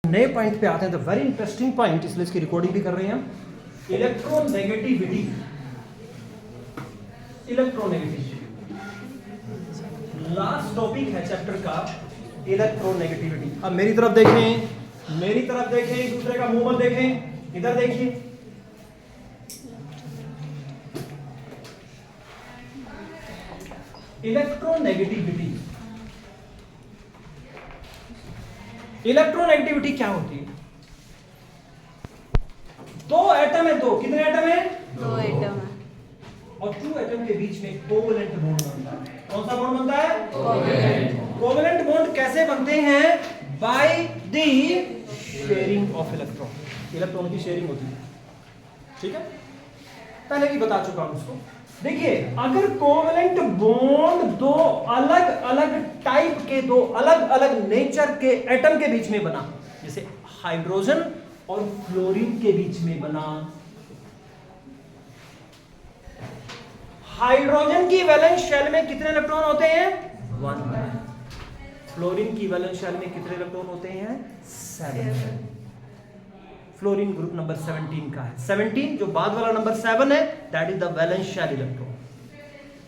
नए पॉइंट पे आते हैं, तो वेरी इंटरेस्टिंग पॉइंट, इसलिए इसकी रिकॉर्डिंग भी कर रहे हैं हम। इलेक्ट्रोनेगेटिविटी। इलेक्ट्रोनेगेटिविटी लास्ट टॉपिक है चैप्टर का, इलेक्ट्रोनेगेटिविटी। अब मेरी तरफ देखें, मेरी तरफ देखें, एक दूसरे का मुंह मत देखें, इधर देखिए। इलेक्ट्रोनेगेटिविटी, इलेक्ट्रोनेगेटिविटी क्या होती है? दो एटम है, दो, कितने एटम है? दो एटम है और टू एटम के बीच में कोवेलेंट बॉन्ड बनता है। कौन सा बॉन्ड बनता है? कोवेलेंट। कोवेलेंट बॉन्ड कैसे बनते हैं? By the sharing of electron. Electron की शेयरिंग होती है, ठीक है, पहले भी बता चुका हूं उसको। देखिए, अगर कोवेलेंट बॉन्ड दो अलग अलग टाइप के, दो अलग अलग नेचर के एटम के बीच में बना, जैसे हाइड्रोजन और फ्लोरीन के बीच में बना, हाइड्रोजन की वैलेंस शेल में कितने इलेक्ट्रॉन होते हैं? 1। फ्लोरीन की वैलेंस शेल में कितने इलेक्ट्रॉन होते हैं? 7। फ्लोरीन ग्रुप नंबर 17 का है। 17 जो बाद वाला नंबर 7 है, that is the valence shell electron.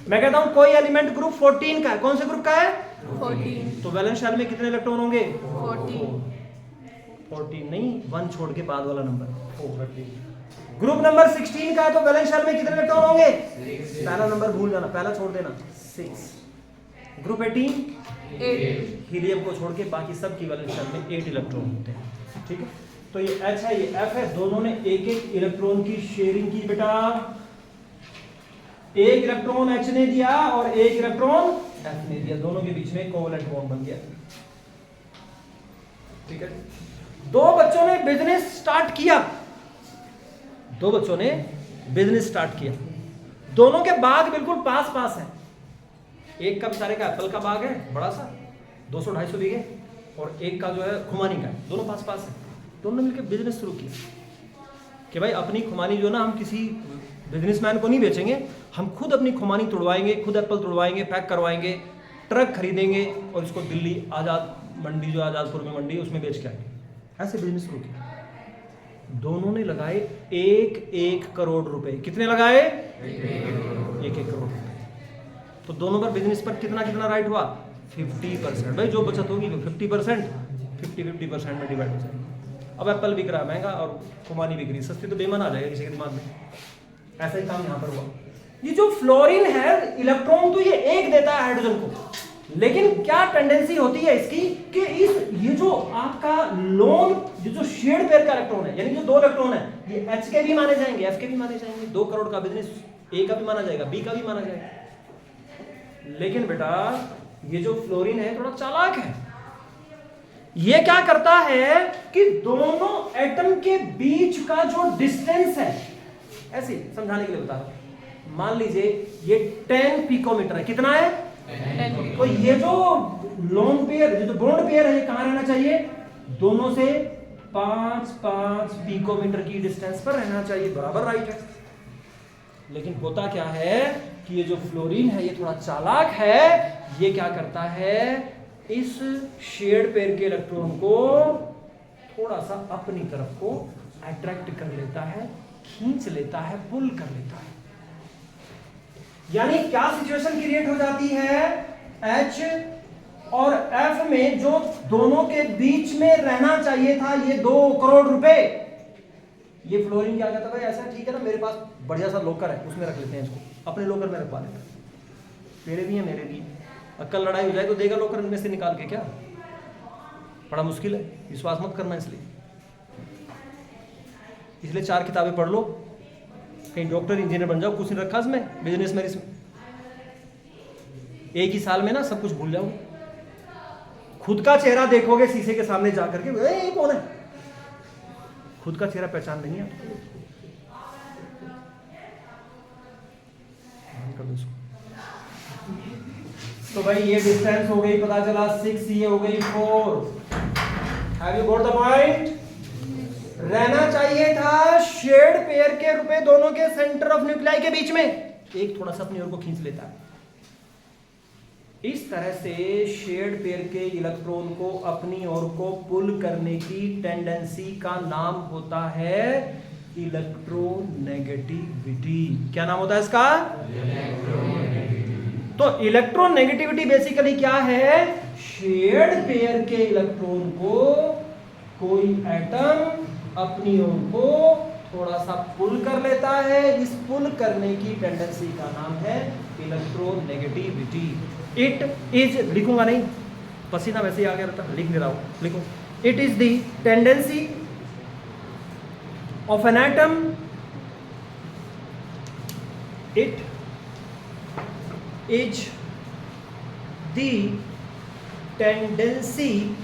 मैं कहता हूं कोई एलिमेंट ग्रुप 14 का है। कौन से ग्रुप का है? 14। तो वैलेंस शेल में कितने इलेक्ट्रॉन होंगे? 14 नहीं, 1 छोड़ के बाद वाला नंबर 4। ग्रुप नंबर 16 का है, तो वैलेंस शेल में कितने इलेक्ट्रॉन होंगे? पहला नंबर भूल जाना, पहला छोड़ देना, 6। ग्रुप 18 8। हीलियम को छोड़ के बाकी सब की वैलेंस शेल में 8 इलेक्ट्रॉन होते हैं, ठीक है। तो ये H है, ये F है, दोनों ने एक एक इलेक्ट्रॉन की शेयरिंग की बेटा। एक इलेक्ट्रॉन H ने दिया और एक इलेक्ट्रॉन F ने दिया, दोनों के बीच में कोवेलेंट बॉन्ड बन गया, ठीक है। दो बच्चों ने बिजनेस स्टार्ट किया, दो बच्चों ने बिजनेस स्टार्ट किया, दोनों के बाग बिल्कुल पास पास हैं। एक का बेचारे का एप्पल का बाग है बड़ा सा, 200-250 बीघे, और एक का जो है खुमानी का है, दोनों पास पास है। दोनों ने मिलकर बिजनेस शुरू किया कि भाई अपनी खुमानी जो ना हम किसी बिजनेसमैन को नहीं बेचेंगे, हम खुद अपनी खुमानी तोड़वाएंगे, खुद एप्पल तोड़वाएंगे, पैक करवाएंगे, ट्रक खरीदेंगे और इसको दिल्ली आज़ाद मंडी, जो आज़ादपुर में मंडी, उसमें बेच के आएंगे। ऐसे बिजनेस शुरू किया। दोनों ने लगाए 1-1 करोड़ रुपए। कितने लगाए? 1-1 करोड़ रुपए। तो दोनों पर बिजनेस पर कितना कितना राइट हुआ? 50%। भाई जो बचत होगी 50%, 50-50% में डिवाइड हो जाएगी। अब एप्पल बिक रहा महंगा और खुमानी बिक रही सस्ती, तो बेईमान आ जाएगा किसी के दिमाग में। ऐसा ही काम यहाँ पर हुआ। ये जो फ्लोरीन है, इलेक्ट्रॉन तो ये एक देता है हाइड्रोजन को, लेकिन क्या टेंडेंसी होती है इसकी कि ये जो आपका लोन, ये जो शेड पेयर का इलेक्ट्रॉन है, यानी जो दो इलेक्ट्रॉन है, ये H के भी माने जाएंगे, F के भी माने जाएंगे। 2 करोड़ का बिजनेस A का भी माना जाएगा, B का भी माना जाएगा। लेकिन बेटा ये जो फ्लोरीन है थोड़ा चालाक है। ये क्या करता है कि दोनों एटम के बीच का जो डिस्टेंस है, ऐसे समझाने के लिए बता रहा हूं, मान लीजिए ये 10 पिकोमीटर है। कितना है? 10। तो ये जो लोन पेयर, जो बॉन्ड पेयर है, ये कहां रहना चाहिए? दोनों से 5-5 पिकोमीटर की डिस्टेंस पर रहना चाहिए, बराबर राइट है। लेकिन होता क्या है कि ये जो फ्लोरीन है ये थोड़ा चालाक है। ये क्या करता है, इस शेड पेयर के इलेक्ट्रॉन को थोड़ा सा अपनी तरफ को अट्रैक्ट कर लेता है, खींच लेता है, पुल कर लेता है। यानी क्या सिचुएशन क्रिएट हो जाती है? H और F में जो दोनों के बीच में रहना चाहिए था ये 2 करोड़ रुपए, ये फ्लोरीन क्या कहता है, भाई ऐसा ठीक है ना, मेरे पास बढ़िया सा लोकर है, उसमें रख लेते हैं इसको, अपने लोकर में रखवा लेते हैं, तेरे भी है मेरे भी, कल लड़ाई हो जाए तो देगा लोकर में से निकाल के, क्या बड़ा मुश्किल है, विश्वास मत करना। इसलिए 4 किताबें पढ़ लो, कहीं डॉक्टर इंजीनियर बन जाओ, कुछ नहीं रखा इसमें, बिजनेस में इसमें एक ही साल में ना सब कुछ भूल जाओ। खुद का चेहरा देखोगे शीशे के सामने जाकर के, ये कौन है, खुद का चेहरा पहचान नहीं है। तो भाई ये डिस्टेंस हो गई, पता चला 6, ये हो गई 4। Have you got the point? रहना चाहिए था शेड पेयर के रुपए दोनों के सेंटर ऑफ न्यूक्लियाई के बीच में, एक थोड़ा सा अपनी ओर को खींच लेता है, इस तरह से शेयर्ड पेयर के इलेक्ट्रॉन को अपनी ओर को पुल करने की टेंडेंसी का नाम होता है इलेक्ट्रोनेगेटिविटी। क्या नाम होता है इसका? तो इलेक्ट्रोनेगेटिविटी बेसिकली क्या है? शेयर्ड पेयर के इलेक्ट्रॉन को कोई एटम अपनी ओर को थोड़ा सा पुल कर लेता है, इस पुल करने की टेंडेंसी का नाम है इलेक्ट्रोनेगेटिविटी। इट इज, लिखूंगा नहीं, पसीना वैसे ही आ गया रहता, लिख नहीं रहा हूं, लिखूं। It is the tendency of an atom, it is the tendency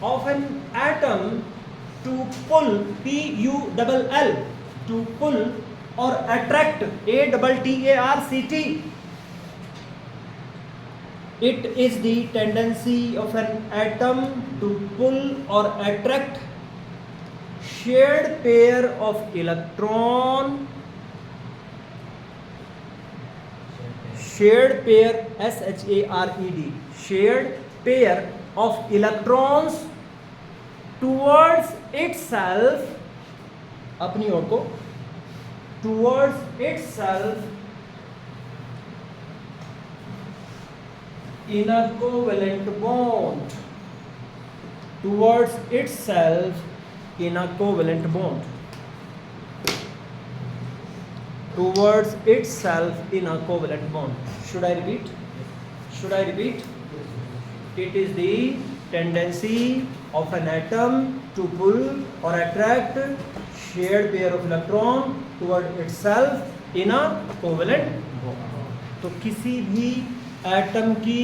of an atom to pull, P-U-L-L, to pull or attract, A-T-T-A-R-C-T. It is the tendency of an atom to pull or attract shared pair of electron, shared pair, S-H-A-R-E-D, shared pair of electrons towards itself, अपनी ओर को, towards itself in a covalent bond, towards itself in a covalent bond, towards itself in a covalent bond. Should I repeat? It is the tendency of an atom to pull or attract shared pair of electron toward itself in a covalent bond. तो किसी भी atom की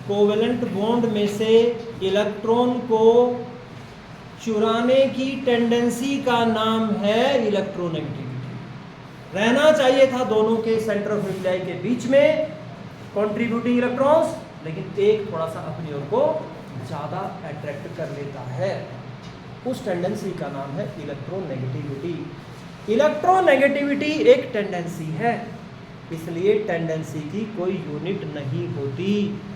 covalent bond में से electron को चुराने की tendency का नाम है इलेक्ट्रोनेगेटिविटी। रहना चाहिए था दोनों के सेंटर ऑफ न्यूक्लियाई के बीच में कंट्रीब्यूटिंग इलेक्ट्रॉन्स, लेकिन एक थोड़ा सा अपनी ओर को ज्यादा अट्रैक्ट कर लेता है, उस टेंडेंसी का नाम है इलेक्ट्रोनेगेटिविटी। इलेक्ट्रोनेगेटिविटी एक टेंडेंसी है, इसलिए टेंडेंसी की कोई यूनिट नहीं होती।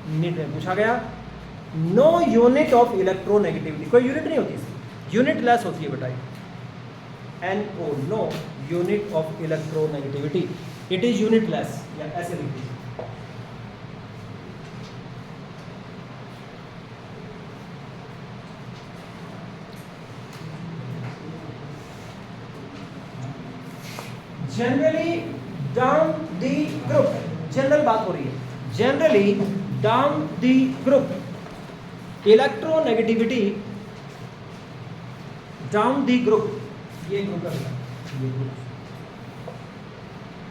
यूनिट में पूछा गया, नो यूनिट ऑफ इलेक्ट्रोनेगेटिविटी, कोई यूनिट नहीं होती, यूनिट लेस होती है बेटा। NO, no unit of electronegativity, it is unitless, या ऐसे लिख दीजिए। Generally down the group, general बात हो रही है, generally down the group electronegativity, down the group, ये ग्रुप है,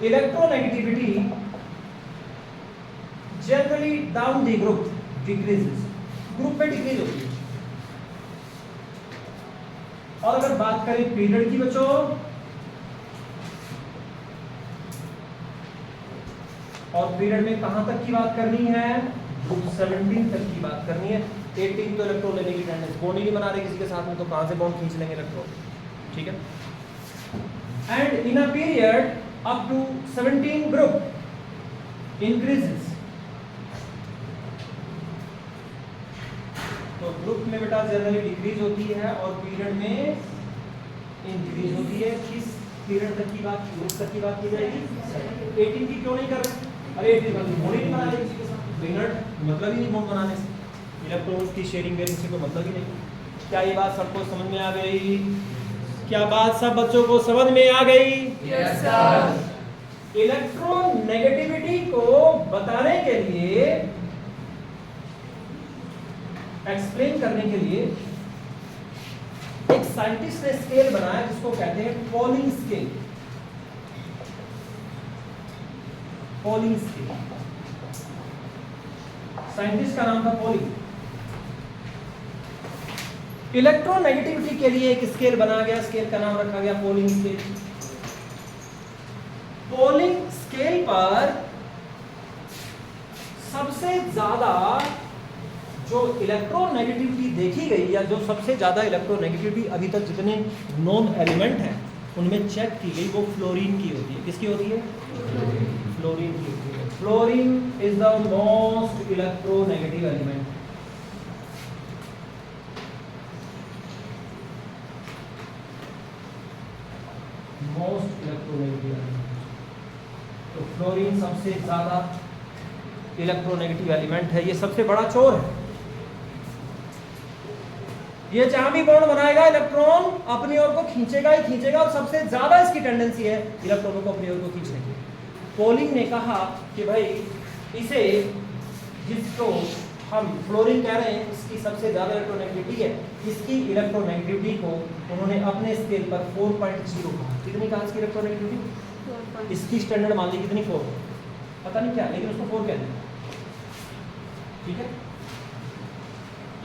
electronegativity generally down the group decreases, group में डिक्रीज होती है। और अगर बात करें पीरियड की बच्चों, और पीरियड में कहां तक की बात करनी है? ग्रुप 17 तक की बात करनी है। 18 तो इलेक्ट्रॉन लेने की टेंडेंसी, बॉन्ड ही नहीं बना रहे किसी के साथ में, तो कहां से बॉन्ड खींच लेंगे इलेक्ट्रॉन, ठीक है। And in a period up to 17 group increases, तो ग्रुप में बेटा जनरली डिक्रीज होती है और पीरियड में इंक्रीज होती है। किस पीरियड तक की बात, ग्रुप तक की बात की जाएगी? 18 की क्यों नहीं कर रहे? अरे 18 का बॉन्ड ही नहीं बना रहे किसी के साथ, इनर्ट, मतलब ही नहीं बॉन्ड बनाने से, इलेक्ट्रॉन्स की शेयरिंग वेयरिंग से कोई मतलब ही नहीं। क्या ये बात सबको समझ में आ गई? क्या बात सब बच्चों को समझ में आ गई? Yes sir. इलेक्ट्रोनेगेटिविटी को बताने के लिए, एक्सप्लेन करने के लिए एक साइंटिस्ट ने स्केल बनाया जिसको कहते हैं polling scale. Polling scale, scientist का नाम था पॉलिंग। इलेक्ट्रोनेगेटिविटी के लिए एक स्केल बनाया गया, स्केल का नाम रखा गया पॉलिंग स्केल। पॉलिंग स्केल पर सबसे ज्यादा जो इलेक्ट्रोनेगेटिविटी देखी गई, या जो सबसे ज्यादा इलेक्ट्रोनेगेटिविटी अभी तक जितने नॉन एलिमेंट हैं उनमें चेक की गई, वो फ्लोरीन की होती है। किसकी होती है? फ्लोरीन की होती है। Fluorine is the most electronegative element. Most electronegative element, तो फ्लोरीन सबसे ज्यादा इलेक्ट्रोनेगेटिव एलिमेंट है, ये सबसे बड़ा चोर है। ये जहां भी बॉन्ड बनाएगा इलेक्ट्रॉन अपनी ओर को खींचेगा ही खींचेगा, और सबसे ज्यादा इसकी टेंडेंसी है इलेक्ट्रॉनों को अपनी ओर को खींचने की। पोलिंग ने कहा कि भाई इसे, जिसको हम फ्लोरीन कह रहे हैं, इसकी सबसे ज्यादा इलेक्ट्रोनेगेटिविटी है, इसकी इलेक्ट्रोनेगेटिविटी को उन्होंने अपने स्केल पर 4.0 कहा। कितनी कहा इसकी इलेक्ट्रोनेगेटिविटी? इसकी स्टैंडर्ड मान ली कितनी, 4, पता नहीं क्या, लेकिन उसको 4 कहते हैं, ठीक है।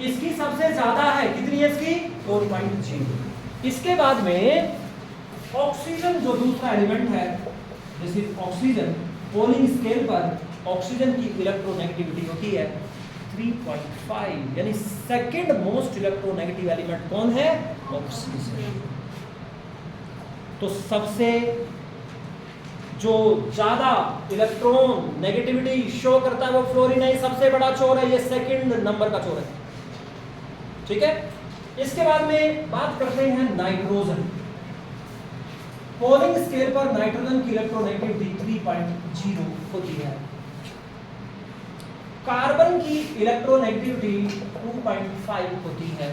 इसकी सबसे ज्यादा है, कितनी है इसकी, 4.0। इसके बाद में ऑक्सीजन जो दूसरा एलिमेंट है, जैसे ऑक्सीजन, पोलिंग स्केल पर ऑक्सीजन की इलेक्ट्रोनेगेटिविटी होती है 3.5, यानी सेकंड मोस्ट इलेक्ट्रोनेगेटिव एलिमेंट कौन है, ऑक्सीजन। तो सबसे जो ज्यादा इलेक्ट्रॉन नेगेटिविटी शो करता है वो फ्लोरीन है, सबसे बड़ा चोर है, ये सेकंड नंबर का चोर है, ठीक है। इसके बाद में बात करते हैं नाइट्रोजन। पोलिंग स्केल पर नाइट्रोजन की इलेक्ट्रोनेगेटिविटी 3.0 होती है। कार्बन की इलेक्ट्रोनेगेटिविटी 2.5 होती है।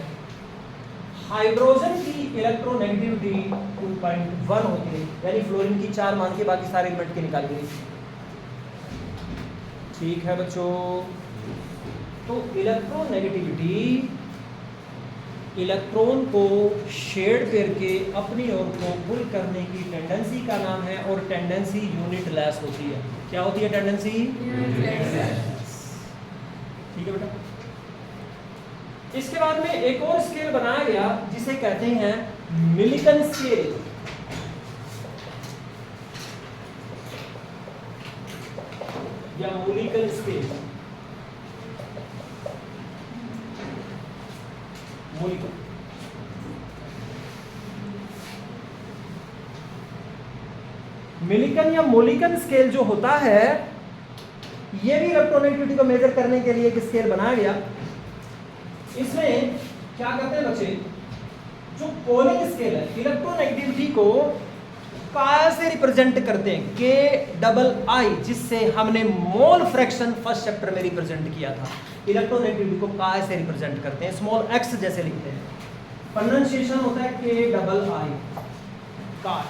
हाइड्रोजन की इलेक्ट्रोनेगेटिविटी 2.1 होती है, यानी फ्लोरीन की 4 मान के बाकी सारे एलिमेंट के निकाल गए, ठीक है बच्चों। तो इलेक्ट्रोनेगेटिविटी, इलेक्ट्रॉन को शेड करके अपनी ओर को पुल करने की टेंडेंसी का नाम है, और टेंडेंसी यूनिटलेस होती है। क्या होती है टेंडेंसी? यूनिटलेस, ठीक है बेटा। इसके बाद में एक और स्केल बनाया गया जिसे कहते हैं मिलिकन स्केल। या मोलिकन स्केल, मोलिकन। मिलिकन या मोलिकन स्केल जो होता है, ये भी इलेक्ट्रोनेगेटिविटी को मेजर करने के लिए एक स्केल बनाया गया। इसमें क्या करते हैं बच्चे, जो पोलिंग स्केल है, इलेक्ट्रोनेगेटिविटी को काय से रिप्रेजेंट करते हैं, KII, जिससे हमने मोल फ्रैक्शन फर्स्ट चैप्टर में रिप्रेजेंट किया था। इलेक्ट्रोनेगेटिविटी को काय से रिप्रेजेंट करते हैं, स्मॉल x जैसे लिखते हैं, प्रोनाउंसिएशन होता है KII, काय।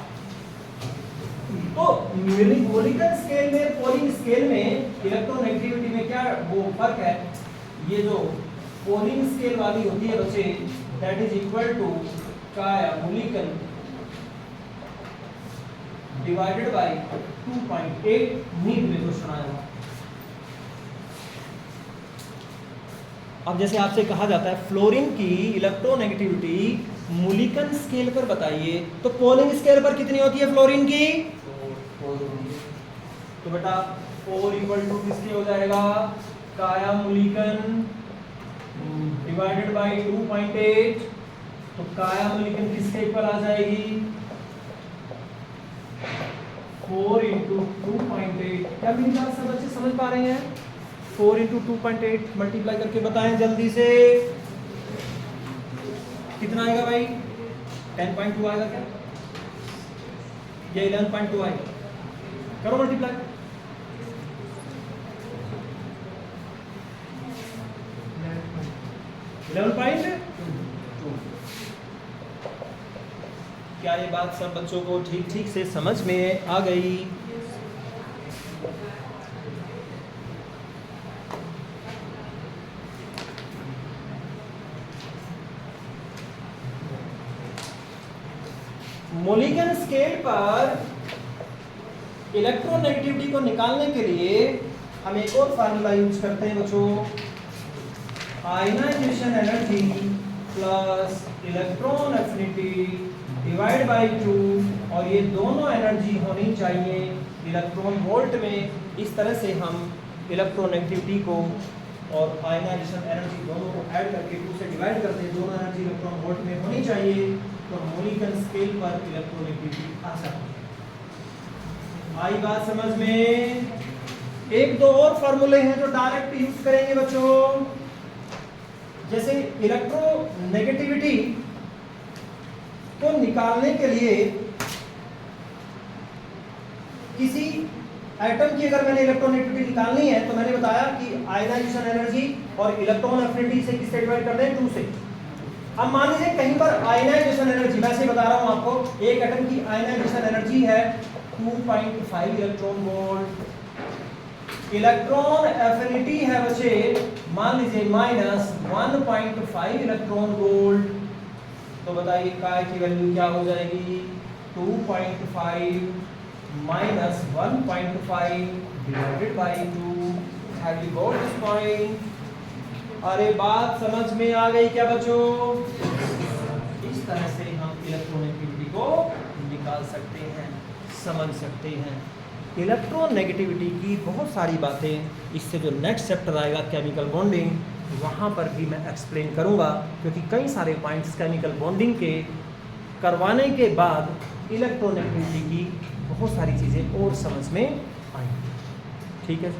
तो मोलिकन स्केल में, पोलिंग स्केल में इलेक्ट्रोनेगेटिविटी में क्या वो फर्क है, ये जो पोलिंग स्केल वाली होती है बच्चे, दैट इज इक्वल टू काय मोलिकन डिवाइडेड बाय 2.8, नीट में क्वेश्चन आया। अब जैसे आपसे कहा जाता है फ्लोरीन की इलेक्ट्रोनेगेटिविटी मोलिकन स्केल पर बताइए, तो पोलिंग स्केल पर कितनी होती है फ्लोरीन की? 4। तो बेटा 4 इक्वल टू किसके हो जाएगा, काया मोलिकन डिवाइडेड बाय 2.8। तो काया मोलिकन किसके इक्वल आ जाएगी, 4 इंटू 2.8। क्या मेरी बात सब बच्चे समझ पा रहे हैं? 4 इंटू 2.8 मल्टीप्लाई करके बताएं जल्दी से, कितना आएगा भाई? 10.2 आएगा क्या, या 11.2 आएगा? करो मल्टीप्लाई। 11.2। क्या ये बात सब बच्चों को ठीक ठीक से समझ में आ गई? मोलिकन स्केल पर इलेक्ट्रोनेगेटिविटी को निकालने के लिए हम एक और फार्मूला यूज करते हैं बच्चों, ionization energy plus electron affinity divide by 2, और ये दोनों एनर्जी होनी चाहिए इलेक्ट्रॉन वोल्ट में। इस तरह से हम इलेक्ट्रोनेगेटिविटी को और आयनाइजेशन एनर्जी दोनों को ऐड करके 2 से डिवाइड करते हैं, दोनों एनर्जी इलेक्ट्रॉन वोल्ट में होनी चाहिए, तो मोलिकन स्केल पर इलेक्ट्रोनेगेटिविटी आ जाती है। आई बात समझ में? एक दो और फॉर्मूले हैं जो डायरेक्ट यूज करेंगे बच्चों, जैसे इलेक्ट्रोनेगेटिविटी को निकालने के लिए किसी एटम की अगर मैंने इलेक्ट्रोनेगेटिविटी निकालनी है तो मैंने बताया कि आयनाइजेशन एनर्जी और इलेक्ट्रॉन एफिनिटी से किससे डिवाइड कर दें, 2 से। अब मान लीजिए कहीं पर आयनाइजेशन एनर्जी, वैसे बता रहा हूं आपको, एक एटम की आयनाइजेशन एनर्जी है 2.5 इलेक्ट्रॉन वोल्ट, इलेक्ट्रॉन एफिनिटी है बच्चे मान लीजिए -1.5 इलेक्ट्रॉन वोल्ट, तो बताइए काय की वैल्यू क्या हो जाएगी, 2.5 minus 1.5 divided by 2। Have you got this point? अरे बात समझ में आ गई क्या बच्चों? इस तरह से हम इलेक्ट्रोनेगेटिविटी को निकाल सकते हैं, समझ सकते हैं। इलेक्ट्रोनेगेटिविटी की बहुत सारी बातें इससे जो नेक्स्ट चैप्टर आएगा केमिकल बॉन्डिंग, वहाँ पर भी मैं एक्सप्लेन करूँगा, क्योंकि कई सारे पॉइंट्स केमिकल बॉन्डिंग के करवाने के बाद इलेक्ट्रोनेगेटिविटी की बहुत सारी चीज़ें और समझ में आएंगी। ठीक है।